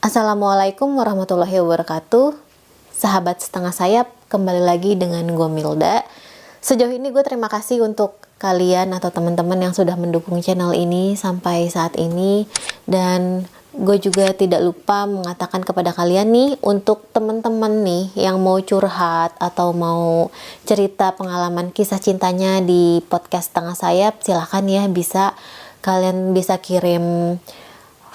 Assalamualaikum warahmatullahi wabarakatuh. Sahabat setengah sayap, kembali lagi dengan gue Milda. Sejauh ini gue terima kasih untuk kalian atau teman-teman yang sudah mendukung channel ini sampai saat ini. Dan gue juga tidak lupa mengatakan kepada kalian nih, untuk teman-teman nih yang mau curhat atau mau cerita pengalaman kisah cintanya di podcast setengah sayap, silahkan ya, kalian bisa kirim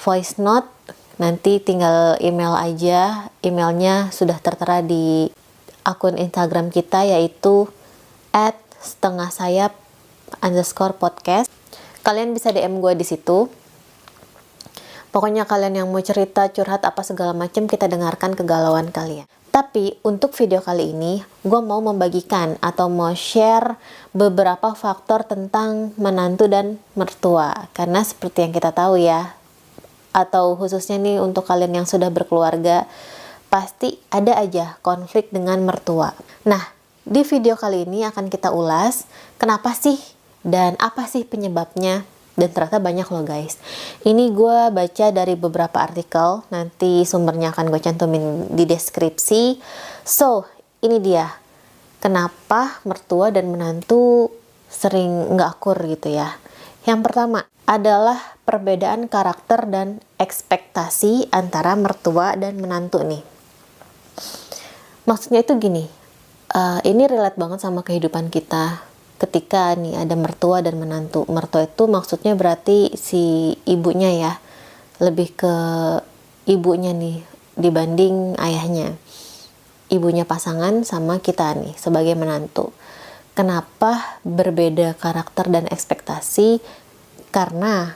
voice note. Nanti tinggal email aja, emailnya sudah tertera di akun Instagram kita, yaitu @setengahsayap_podcast. Kalian bisa DM gue di situ. Pokoknya kalian yang mau cerita, curhat apa segala macam, kita dengarkan kegalauan kalian. Tapi untuk video kali ini, gue mau membagikan atau mau share beberapa faktor tentang menantu dan mertua. Karena seperti yang kita tahu ya, atau khususnya nih untuk kalian yang sudah berkeluarga, pasti ada aja konflik dengan mertua. Nah, di video kali ini akan kita ulas kenapa sih dan apa sih penyebabnya. Dan ternyata banyak loh guys. Ini gue baca dari beberapa artikel, nanti sumbernya akan gue cantumin di deskripsi. So, ini dia kenapa mertua dan menantu sering nggak akur gitu ya. Yang pertama adalah perbedaan karakter dan ekspektasi antara mertua dan menantu nih. Maksudnya itu gini, ini relate banget sama kehidupan kita ketika nih ada mertua dan menantu. Mertua itu maksudnya berarti si ibunya ya, lebih ke ibunya nih dibanding ayahnya. Ibunya pasangan sama kita nih sebagai menantu. Kenapa berbeda karakter dan ekspektasi? Karena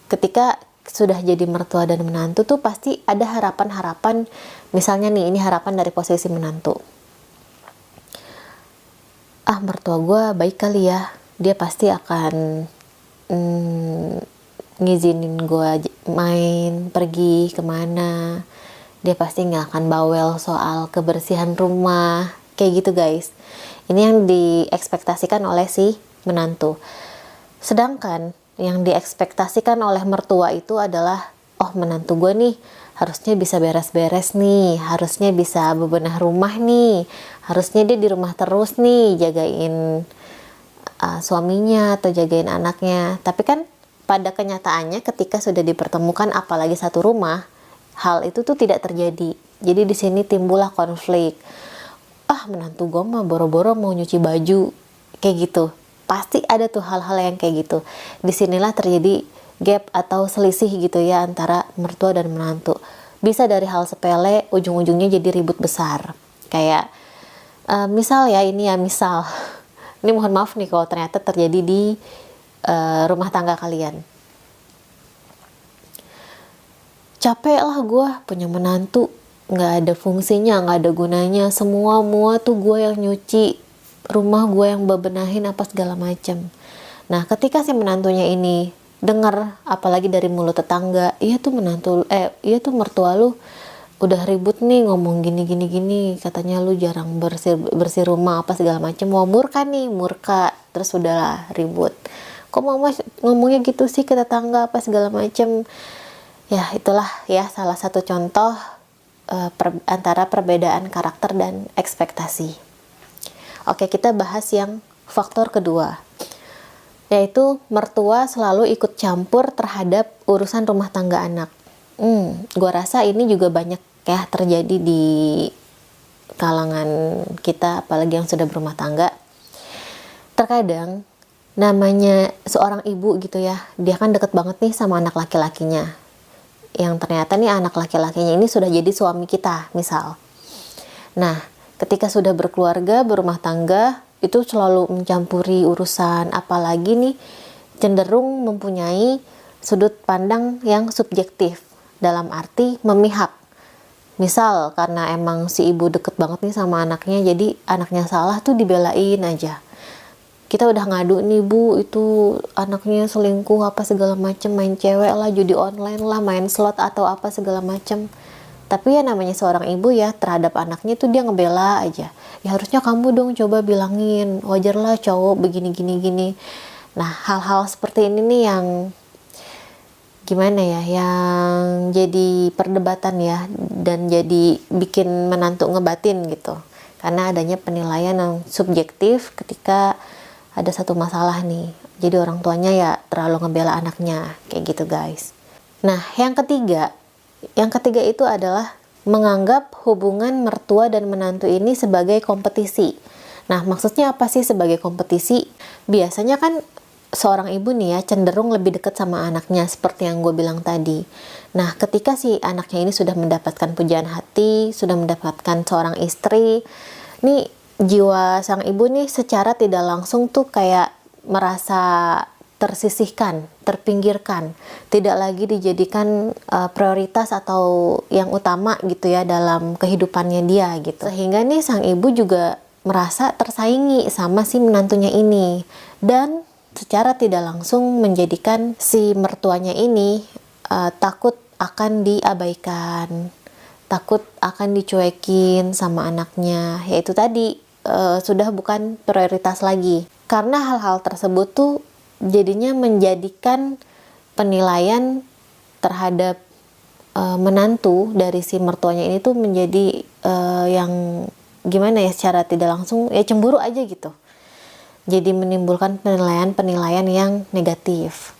ketika sudah jadi mertua dan menantu tuh pasti ada harapan-harapan. Misalnya nih, ini harapan dari posisi menantu. Mertua gue baik kali ya, dia pasti akan ngizinin gue main, pergi kemana. Dia pasti gak akan bawel soal kebersihan rumah, kayak gitu guys. Ini yang diekspektasikan oleh si menantu. Sedangkan yang diekspektasikan oleh mertua itu adalah, menantu gue nih harusnya bisa beres-beres nih, harusnya bisa bebenah rumah nih, harusnya dia di rumah terus nih, jagain suaminya atau jagain anaknya. Tapi kan pada kenyataannya ketika sudah dipertemukan apalagi satu rumah, hal itu tuh tidak terjadi. Jadi di sini timbullah konflik. Menantu gue mah boro-boro mau nyuci baju, kayak gitu. Pasti ada tuh hal-hal yang kayak gitu. Disinilah terjadi gap atau selisih gitu ya antara mertua dan menantu. Bisa dari hal sepele, ujung-ujungnya jadi ribut besar. Kayak misal ya, ini mohon maaf nih kalau ternyata terjadi di rumah tangga kalian. Capek lah gue punya menantu, nggak ada fungsinya, nggak ada gunanya, semua tuh gue yang nyuci, rumah gue yang bebenahin apa segala macam. Nah, ketika si menantunya ini dengar apalagi dari mulut tetangga, iya tuh mertua lu udah ribut nih, ngomong gini, katanya lu jarang bersih rumah apa segala macam. Murka, terus udahlah ribut. Kok mama ngomongnya gitu sih ke tetangga apa segala macam. Ya, itulah ya salah satu contoh antara perbedaan karakter dan ekspektasi. Oke, kita bahas yang faktor kedua, yaitu mertua selalu ikut campur terhadap urusan rumah tangga anak. Gua rasa ini juga banyak ya terjadi di kalangan kita, apalagi yang sudah berumah tangga. Terkadang namanya seorang ibu gitu ya, dia kan deket banget nih sama anak laki-lakinya, yang ternyata nih anak laki-lakinya ini sudah jadi suami kita misal. Nah, ketika sudah berkeluarga, berumah tangga, itu selalu mencampuri urusan, apalagi nih cenderung mempunyai sudut pandang yang subjektif, dalam arti memihak. Misal karena emang si ibu deket banget nih sama anaknya, jadi anaknya salah tuh dibelain aja. Kita udah ngadu nih, bu, itu anaknya selingkuh apa segala macem, main cewek lah, judi online lah, main slot atau apa segala macem. Tapi ya namanya seorang ibu ya, terhadap anaknya tuh dia ngebela aja. Ya harusnya kamu dong coba bilangin, wajar lah cowok begini. Nah, hal-hal seperti ini nih yang gimana ya, yang jadi perdebatan ya, dan jadi bikin menantu ngebatin gitu. Karena adanya penilaian yang subjektif ketika ada satu masalah nih. Jadi orang tuanya ya terlalu ngebela anaknya, kayak gitu guys. Nah, yang ketiga itu adalah menganggap hubungan mertua dan menantu ini sebagai kompetisi. Nah, maksudnya apa sih sebagai kompetisi? Biasanya kan seorang ibu nih ya cenderung lebih dekat sama anaknya seperti yang gue bilang tadi. Nah, ketika si anaknya ini sudah mendapatkan pujian hati, sudah mendapatkan seorang istri, nih jiwa sang ibu nih secara tidak langsung tuh kayak merasa tersisihkan, terpinggirkan, tidak lagi dijadikan prioritas atau yang utama gitu ya dalam kehidupannya dia gitu. Sehingga nih sang ibu juga merasa tersaingi sama si menantunya ini, dan secara tidak langsung menjadikan si mertuanya ini takut akan diabaikan, takut akan dicuekin sama anaknya, yaitu tadi sudah bukan prioritas lagi. Karena hal-hal tersebut tuh jadinya menjadikan penilaian terhadap menantu dari si mertuanya ini tuh menjadi yang gimana ya, secara tidak langsung ya cemburu aja gitu. Jadi menimbulkan penilaian-penilaian yang negatif.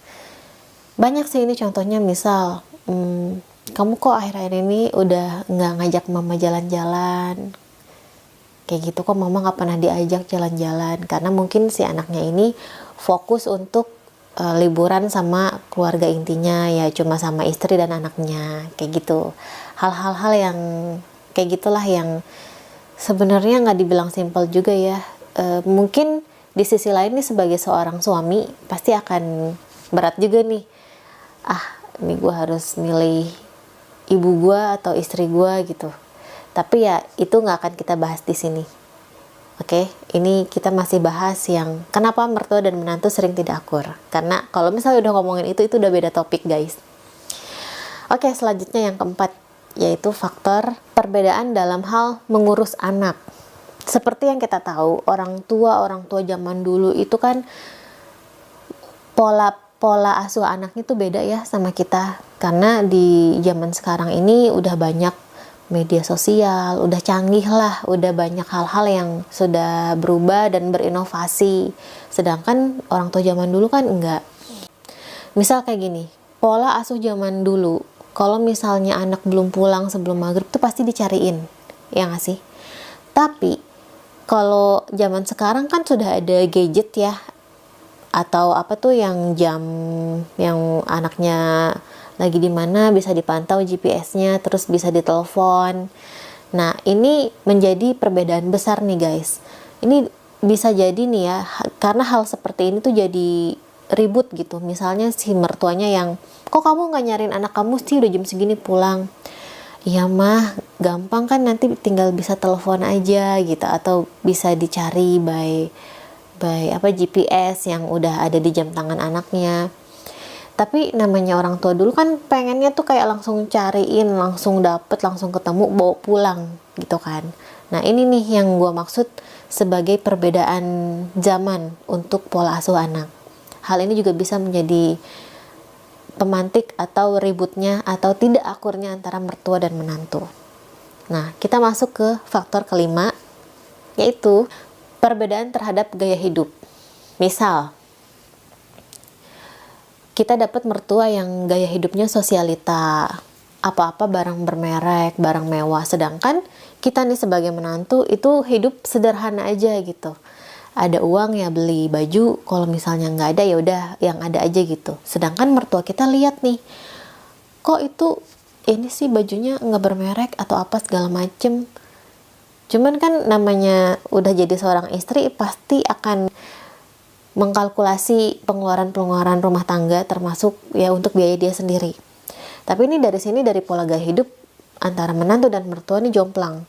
Banyak sih ini contohnya, misal kamu kok akhir-akhir ini udah nggak ngajak mama jalan-jalan, kayak gitu, kok mama nggak pernah diajak jalan-jalan. Karena mungkin si anaknya ini fokus untuk liburan sama keluarga intinya, ya cuma sama istri dan anaknya, kayak gitu. Hal-hal yang kayak gitulah yang sebenarnya nggak dibilang simpel juga ya. Mungkin di sisi lain nih sebagai seorang suami pasti akan berat juga nih. Ini gue harus milih ibu gue atau istri gue gitu. Tapi ya itu nggak akan kita bahas di sini. Oke, ini kita masih bahas yang kenapa mertua dan menantu sering tidak akur. Karena kalau misalnya udah ngomongin itu udah beda topik guys. Oke, selanjutnya yang keempat, yaitu faktor perbedaan dalam hal mengurus anak. Seperti yang kita tahu, orang tua zaman dulu itu kan pola asuh anaknya tuh beda ya sama kita. Karena di zaman sekarang ini udah banyak media sosial, udah canggih lah, udah banyak hal-hal yang sudah berubah dan berinovasi. Sedangkan orang tua zaman dulu kan enggak. Misal kayak gini, pola asuh zaman dulu, kalau misalnya anak belum pulang sebelum maghrib tuh pasti dicariin, ya nggak sih? Tapi kalau zaman sekarang kan sudah ada gadget ya, atau apa tuh yang jam yang anaknya lagi di mana bisa dipantau GPS-nya, terus bisa ditelepon. Nah, ini menjadi perbedaan besar nih guys. Ini bisa jadi nih ya, karena hal seperti ini tuh jadi ribut gitu. Misalnya si mertuanya yang, kok kamu nggak nyariin anak kamu sih, udah jam segini pulang. Iya mah, gampang kan, nanti tinggal bisa telepon aja gitu, atau bisa dicari by GPS yang udah ada di jam tangan anaknya. Tapi namanya orang tua dulu kan pengennya tuh kayak langsung cariin, langsung dapet, langsung ketemu, bawa pulang gitu kan. Nah ini nih yang gue maksud sebagai perbedaan zaman untuk pola asuh anak. Hal ini juga bisa menjadi pemantik atau ributnya atau tidak akurnya antara mertua dan menantu. Nah kita masuk ke faktor kelima, yaitu perbedaan terhadap gaya hidup. Misal kita dapat mertua yang gaya hidupnya sosialita, apa-apa barang bermerek, barang mewah, sedangkan kita nih sebagai menantu itu hidup sederhana aja gitu. Ada uang ya beli baju, kalau misalnya nggak ada ya udah yang ada aja gitu. Sedangkan mertua kita lihat nih, kok itu ini sih bajunya nggak bermerek atau apa segala macem. Cuman kan namanya udah jadi seorang istri pasti akan mengkalkulasi pengeluaran rumah tangga, termasuk ya untuk biaya dia sendiri. Tapi ini dari sini, dari pola gaya hidup antara menantu dan mertua ini jomplang.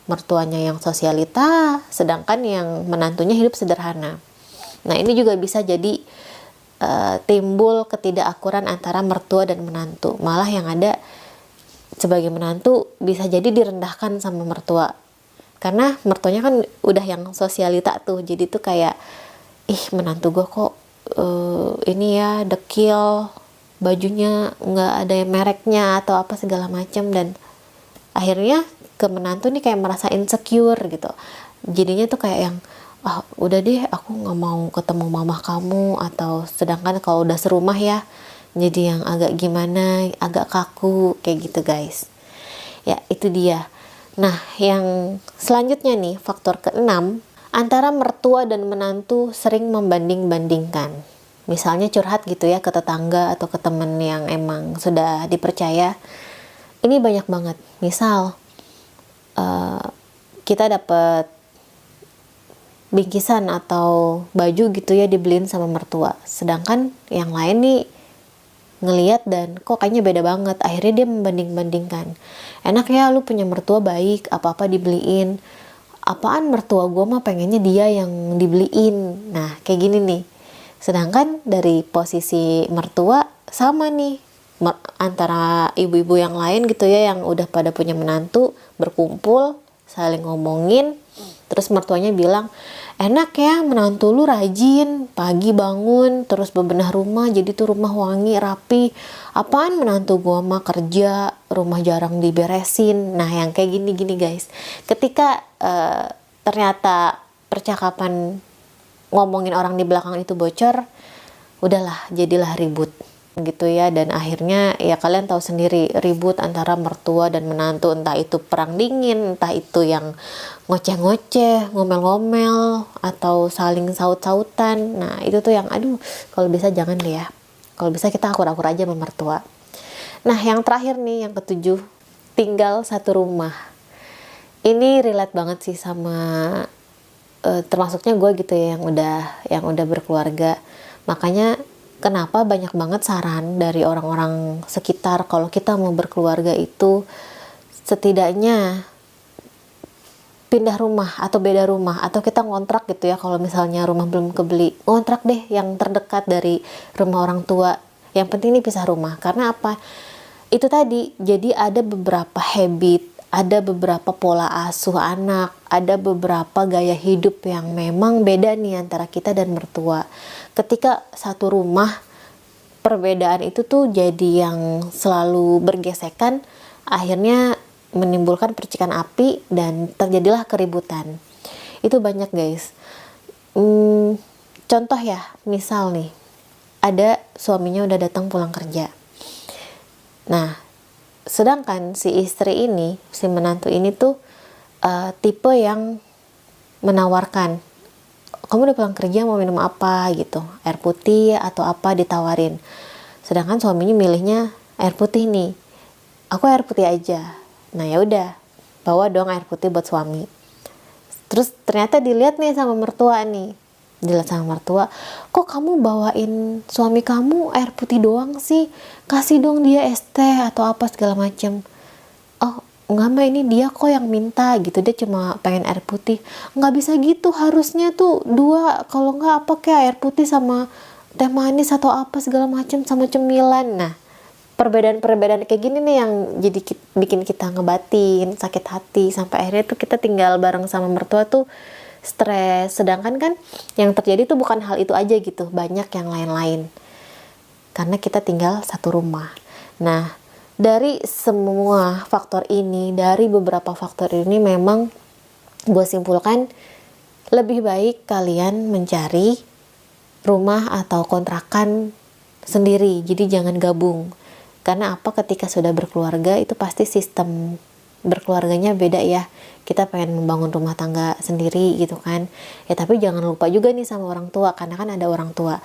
Mertuanya yang sosialita, sedangkan yang menantunya hidup sederhana. Nah ini juga bisa jadi timbul ketidakakuran antara mertua dan menantu. Malah yang ada sebagai menantu bisa jadi direndahkan sama mertua. Karena mertuanya kan udah yang sosialita tuh, jadi tuh kayak, ih menantu gue kok ini ya dekil, bajunya nggak ada yang mereknya atau apa segala macam, dan akhirnya ke menantu nih kayak merasa insecure gitu. Jadinya tuh kayak yang udah deh aku nggak mau ketemu mama kamu, atau sedangkan kalau udah serumah ya jadi yang agak gimana, agak kaku kayak gitu guys. Ya itu dia. Nah yang selanjutnya nih, faktor keenam, antara mertua dan menantu sering membanding-bandingkan. Misalnya curhat gitu ya ke tetangga atau ke temen yang emang sudah dipercaya. Ini banyak banget. Misal kita dapat bingkisan atau baju gitu ya dibeliin sama mertua, sedangkan yang lain nih ngeliat dan kok kayaknya beda banget. Akhirnya dia membanding-bandingkan, enak ya lu punya mertua baik, apa-apa dibeliin, apaan mertua gue mah pengennya dia yang dibeliin. Nah kayak gini nih, sedangkan dari posisi mertua sama nih, antara ibu-ibu yang lain gitu ya yang udah pada punya menantu, berkumpul saling ngomongin, terus mertuanya bilang, enak ya menantu lu rajin, pagi bangun terus bebenah rumah jadi tuh rumah wangi rapi. Apaan menantu gua mah kerja, rumah jarang diberesin. Nah yang kayak gini-gini guys, ketika ternyata percakapan ngomongin orang di belakang itu bocor, udahlah jadilah ribut gitu ya. Dan akhirnya ya kalian tahu sendiri, ribut antara mertua dan menantu, entah itu perang dingin, entah itu yang ngoceh-ngoceh, ngomel-ngomel, atau saling saut-sautan. Nah itu tuh yang aduh, kalau bisa jangan deh ya, kalau bisa kita akur-akur aja sama mertua. Nah yang terakhir nih, yang ketujuh, tinggal satu rumah. Ini relate banget sih sama termasuknya gue gitu ya, yang udah berkeluarga. Makanya kenapa banyak banget saran dari orang-orang sekitar kalau kita mau berkeluarga itu setidaknya pindah rumah atau beda rumah, atau kita ngontrak gitu ya. Kalau misalnya rumah belum kebeli, ngontrak deh yang terdekat dari rumah orang tua. Yang penting ini pisah rumah. Karena apa? Itu tadi, jadi ada beberapa habit, ada beberapa pola asuh anak, ada beberapa gaya hidup yang memang beda nih antara kita dan mertua. Ketika satu rumah, perbedaan itu tuh jadi yang selalu bergesekan, akhirnya menimbulkan percikan api dan terjadilah keributan. Itu banyak guys. Contoh ya, misal nih, ada suaminya udah datang pulang kerja. Nah, sedangkan si istri ini, si menantu ini tuh tipe yang menawarkan, kamu udah pulang kerja mau minum apa gitu, air putih atau apa ditawarin. Sedangkan suaminya milihnya air putih nih, aku air putih aja. Nah ya udah, bawa dong air putih buat suami. Terus ternyata dilihat nih sama mertua nih, dilihat sama mertua, kok kamu bawain suami kamu air putih doang sih, kasih dong dia es teh atau apa segala macem. Oh enggak mbak, ini dia kok yang minta gitu, dia cuma pengen air putih. Nggak bisa gitu, harusnya tuh dua, kalau nggak apa kayak air putih sama teh manis atau apa segala macem sama cemilan. Nah perbedaan-perbedaan kayak gini nih yang jadi bikin kita ngebatin, sakit hati, sampai akhirnya tuh kita tinggal bareng sama mertua tuh stres. Sedangkan kan yang terjadi tuh bukan hal itu aja gitu, banyak yang lain-lain karena kita tinggal satu rumah. Nah dari semua faktor ini, dari beberapa faktor ini, memang gue simpulkan lebih baik kalian mencari rumah atau kontrakan sendiri, jadi jangan gabung. Karena apa, ketika sudah berkeluarga itu pasti sistem berkeluarganya beda ya. Kita pengen membangun rumah tangga sendiri gitu kan ya, tapi jangan lupa juga nih sama orang tua, karena kan ada orang tua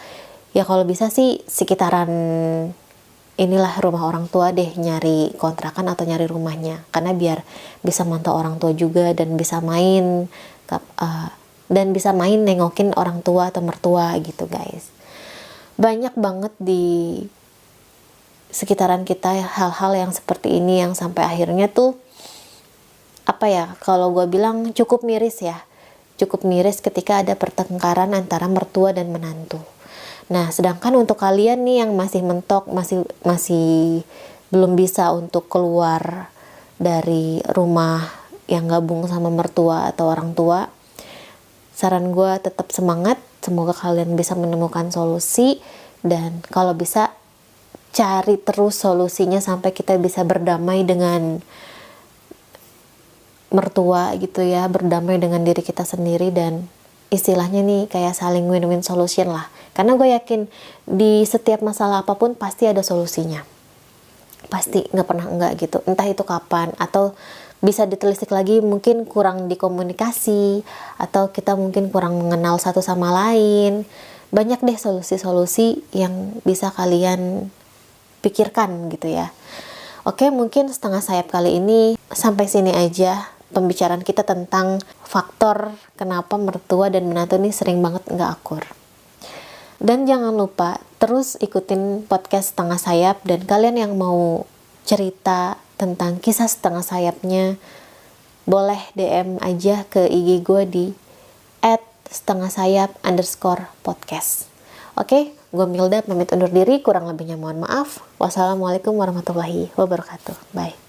ya. Kalau bisa sih sekitaran inilah rumah orang tua deh, nyari kontrakan atau nyari rumahnya, karena biar bisa mantau orang tua juga dan bisa main nengokin orang tua atau mertua gitu guys. Banyak banget di sekitaran kita hal-hal yang seperti ini yang sampai akhirnya tuh apa ya, kalau gue bilang cukup miris ya, cukup miris ketika ada pertengkaran antara mertua dan menantu. Nah sedangkan untuk kalian nih yang masih mentok, masih belum bisa untuk keluar dari rumah yang gabung sama mertua atau orang tua, saran gue tetap semangat, semoga kalian bisa menemukan solusi, dan kalau bisa cari terus solusinya sampai kita bisa berdamai dengan mertua gitu ya, berdamai dengan diri kita sendiri, dan istilahnya nih kayak saling win-win solution lah. Karena gue yakin di setiap masalah apapun pasti ada solusinya, pasti, nggak pernah enggak gitu, entah itu kapan, atau bisa ditelisik lagi mungkin kurang dikomunikasi, atau kita mungkin kurang mengenal satu sama lain. Banyak deh solusi-solusi yang bisa kalian pikirkan gitu ya. Oke, mungkin setengah sayap kali ini sampai sini aja pembicaraan kita tentang faktor kenapa mertua dan menantu ini sering banget nggak akur. Dan jangan lupa terus ikutin podcast Setengah Sayap, dan kalian yang mau cerita tentang kisah setengah sayapnya boleh DM aja ke IG gue di @setengahsayap_podcast. Oke, gue Milda pamit undur diri, kurang lebihnya mohon maaf. Wassalamualaikum warahmatullahi wabarakatuh. Bye.